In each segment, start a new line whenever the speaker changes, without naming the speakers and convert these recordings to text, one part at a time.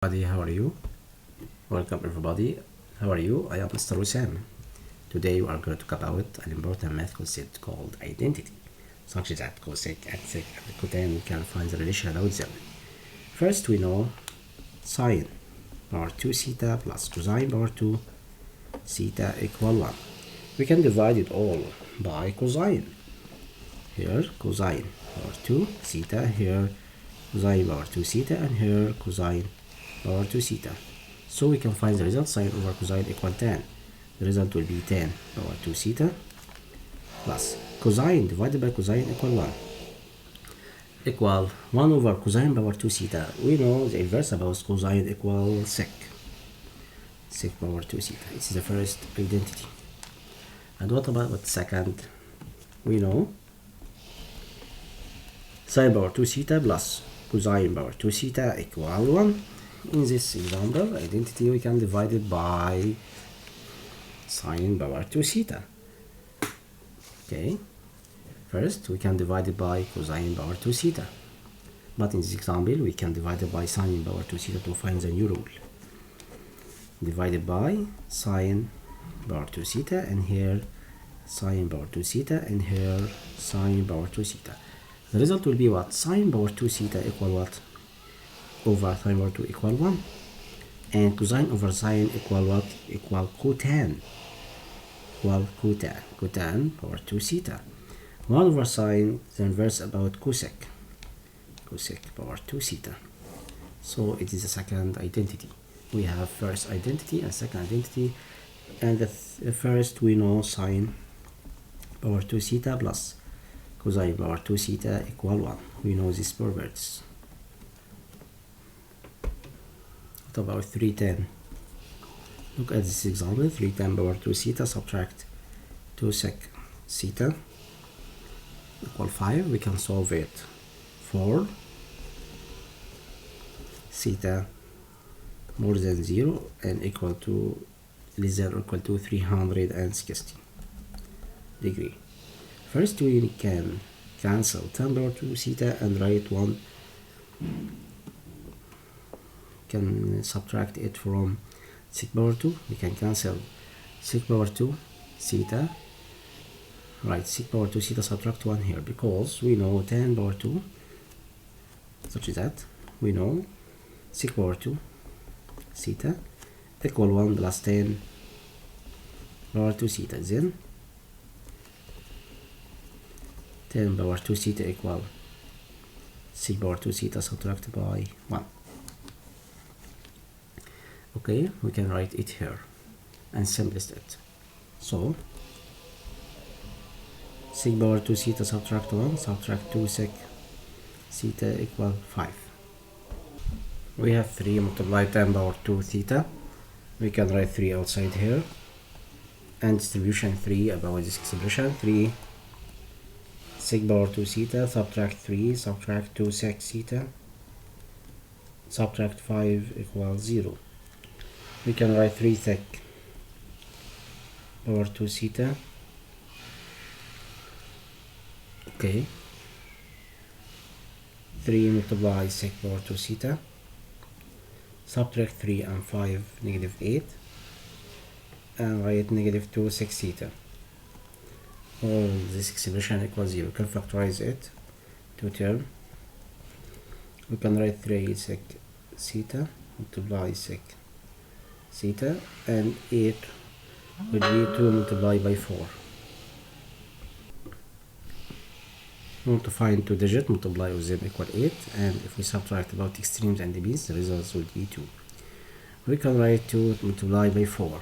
How are you? Welcome everybody. How are you? I am Mr. Wissam. Today we are going to talk about an important math concept called identity, such that cosec, sec, and cotan we can find the relation about them. First we know sine power 2 theta plus cosine power 2 theta equal 1. We can divide it all by cosine. Here cosine power 2 theta, here cosine power 2 theta, and here cosine power 2 theta. So we can find the result. Sine over cosine equal tan. The result will be tan power 2 theta plus cosine divided by cosine equal 1 equal 1 over cosine power 2 theta. We know the inverse about cosine equal sec power 2 theta. This is the first identity. And what about second? We know sine power 2 theta plus cosine power 2 theta equal 1. In this example identity we can divide it by sine power 2 theta. Okay, first we can divide it by cosine power 2 theta, but in this example we can divide it by sine power 2 theta to find the new rule. Divided by sine power 2 theta, and here sine power 2 theta, and here sine power 2 theta. The result will be what? Sine power 2 theta equal what? Over sine power 2 equal 1, and cosine over sine equal what? Equal cotan. Cotan power 2 theta. 1 over sine, the inverse about cosec power 2 theta. So it is the second identity. We have first identity and second identity, and the first we know sine power 2 theta plus cosine power 2 theta equal 1. We know these properties. What about 310? Look at this example. 310 power 2 theta subtract 2 sec theta equal 5. We can solve it for theta more than 0 and equal to less than or equal to 360 degree. First we can cancel 10 power 2 theta and write 1. Can subtract it from sec power 2. We can cancel sec power 2 theta, right? Sec power 2 theta subtract 1 here, because we know tan power 2, such that we know sec power 2 theta equal 1 plus tan power 2 theta. Then tan power 2 theta equal sec power 2 theta subtracted by 1. Okay, we can write it here and simplify it. So sec power 2 theta subtract 1 subtract 2 sec theta equal 5. We have 3 multiply tan power 2 theta. We can write 3 outside here, and distribution 3 about this expression. 3 sec power 2 theta subtract 3 subtract 2 sec theta subtract 5 equals 0. We can write 3 sec power 2 theta. Okay, 3 multiply sec power 2 theta subtract 3 and 5 negative 8, and write negative 2 sec theta. All this expression equals 0. We can factorize it to term. We can write 3 sec theta multiply sec theta, and 8 will be 2 multiplied by 4. We want to find 2 digits, multiply of them equal 8, and if we subtract about extremes and dBs, the results will be 2. We can write 2 multiplied by 4.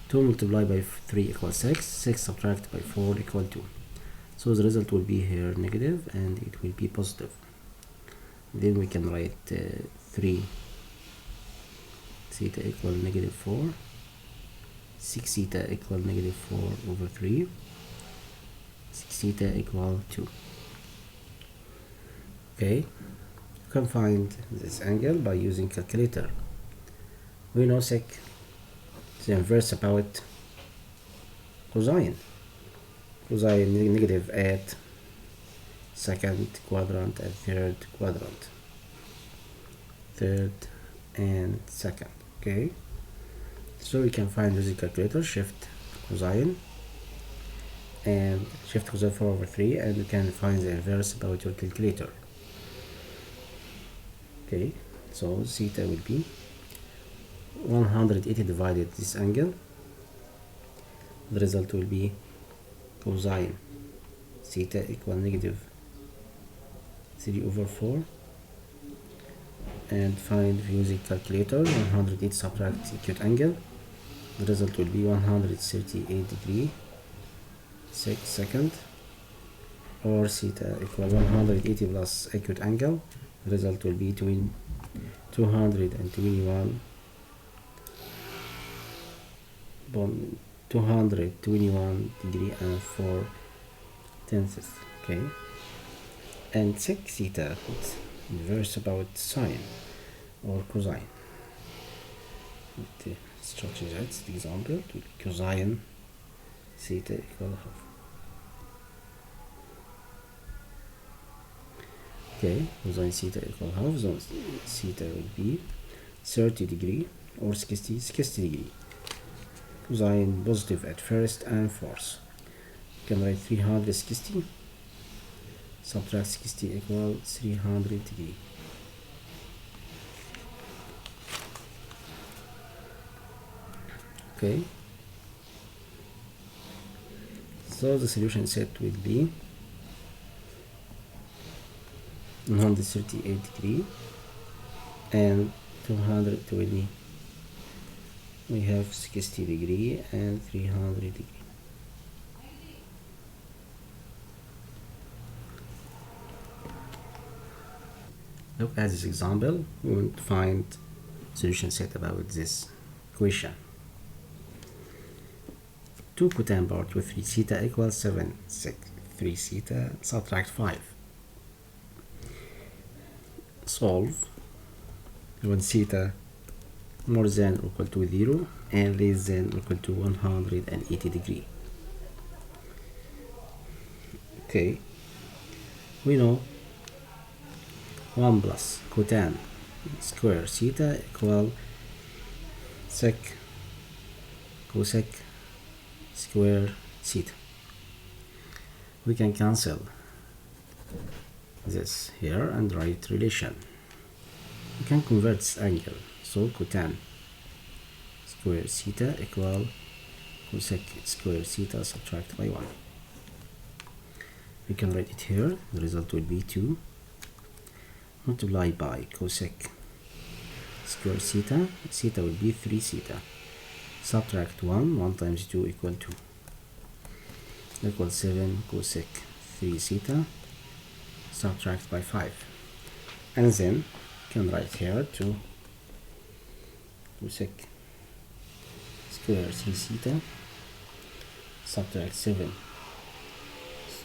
2 multiplied by 3 equals 6. 6 subtracted by 4 equal 2. So the result will be here negative, and it will be positive. Then we can write 3 theta equal negative 4, 6 theta equal negative 4 over 3, 6 theta equal 2. Okay, you can find this angle by using calculator. We know sec the inverse about cosine negative at second quadrant and third quadrant. third, and second. Okay, so we can find using calculator shift cosine and shift cosine 4/3, and you can find the inverse about your calculator. Okay, so theta will be 180 divided this angle. The result will be cosine theta equal negative 3/4, and find using calculator 180 subtract acute angle. The result will be 138 degree 6 second, or theta equal 180 plus acute angle. The result will be between 221 degree and 4/10. Okay, and sec theta is inverse about sine or cosine. The structure that's the example to cosine theta equal half. Okay, cosine theta equal half, so theta will be 30 degree or 60 degree. Cosine positive at first and fourth. You can write 360 subtract 60 equal 300 degree. Okay, so the solution set will be 138 degree and 220. We have 60 degree and 300 degree. Look at this example. We want to find solution set about this equation. 2 cotangent part with 3 theta equals 7 sec 3 theta subtract 5. Solve when theta more than or equal to 0 and less than or equal to 180 degree. Okay, we know 1 plus cotangent square theta equal sec cosec square theta. We can cancel this here and write relation. We can convert this angle, so cotangent square theta equal cosec square theta subtract by 1. We can write it here. The result will be 2 multiplied by cosec square theta. Theta will be 3 theta subtract 1 times 2 equal 2 equals 7 cosec 3 theta subtract by 5, and then you can write here 2 cosec square 3 theta subtract 7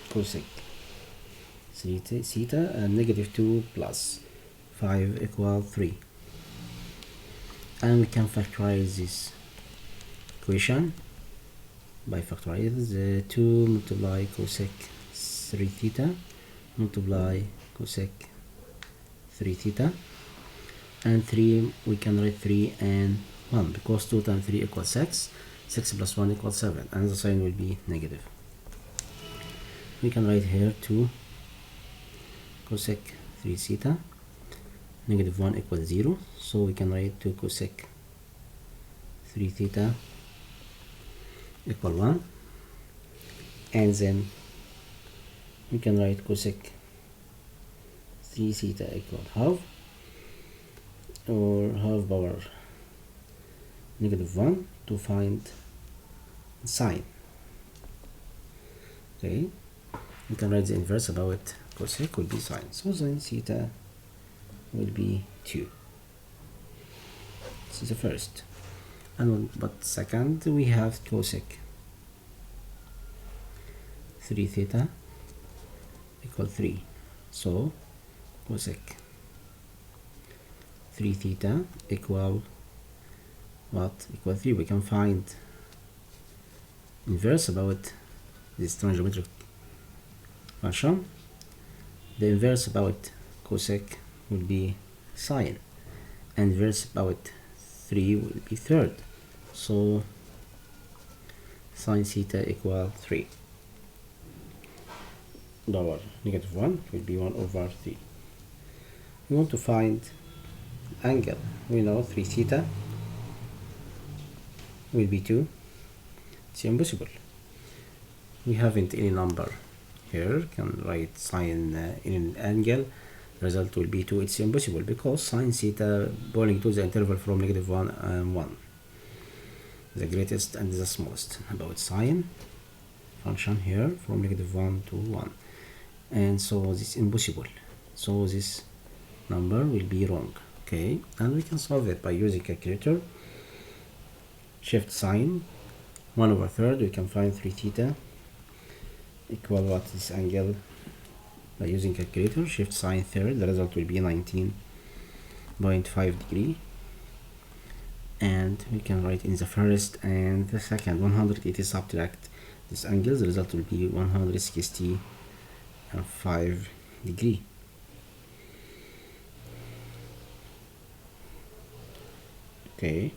cosec 3 theta, and negative 2 plus 5 equal 3, and we can factorize this equation by factorize the 2 multiply cosec 3 theta multiply cosec 3 theta, and 3 we can write 3 and 1 because 2 times 3 equals 6. 6 plus 1 equals 7, and the sign will be negative. We can write here 2 cosec 3 theta negative 1 equals 0, so we can write 2 cosec 3 theta equal 1, and then we can write cosec 3 theta equal half, or half power negative 1 to find sine. Okay, we can write the inverse about cosec will be sine, so sine theta will be 2. This is the first, and but second we have cosec 3 theta equal 3, so cosec 3 theta equal what? Equal 3. We can find inverse about this trigonometric function. The inverse about cosec will be sine, and verse about 3 will be third. So sine theta equal 3. Our negative 1 will be 1 over 3. We want to find angle. We know 3 theta will be 2. It's impossible. We haven't any number here. Can write sine in an angle. The result will be 2. It's impossible because sine theta belonging to the interval from negative 1 and 1. The greatest and the smallest. About sine function here from negative 1 to 1. And so this is impossible. So this number will be wrong. Okay, and we can solve it by using calculator. Shift sine 1 over third. We can find 3 theta equal what this angle by using calculator. Shift sine third. The result will be 19.5 degree. And we can write in the first and the second 180 subtract this angle. The result will be 165 degree. Okay,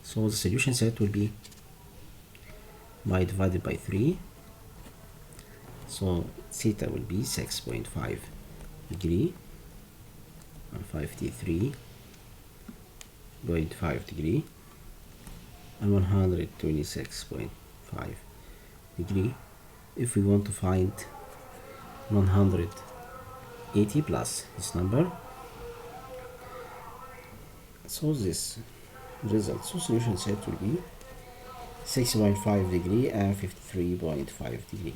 so the solution set will be y divided by 3. So theta will be 6.5 degree and 53.5 degree and 126.5 degree. If we want to find 180 plus this number, so this result, so solution set will be 6.5 degree and 53.5 degree.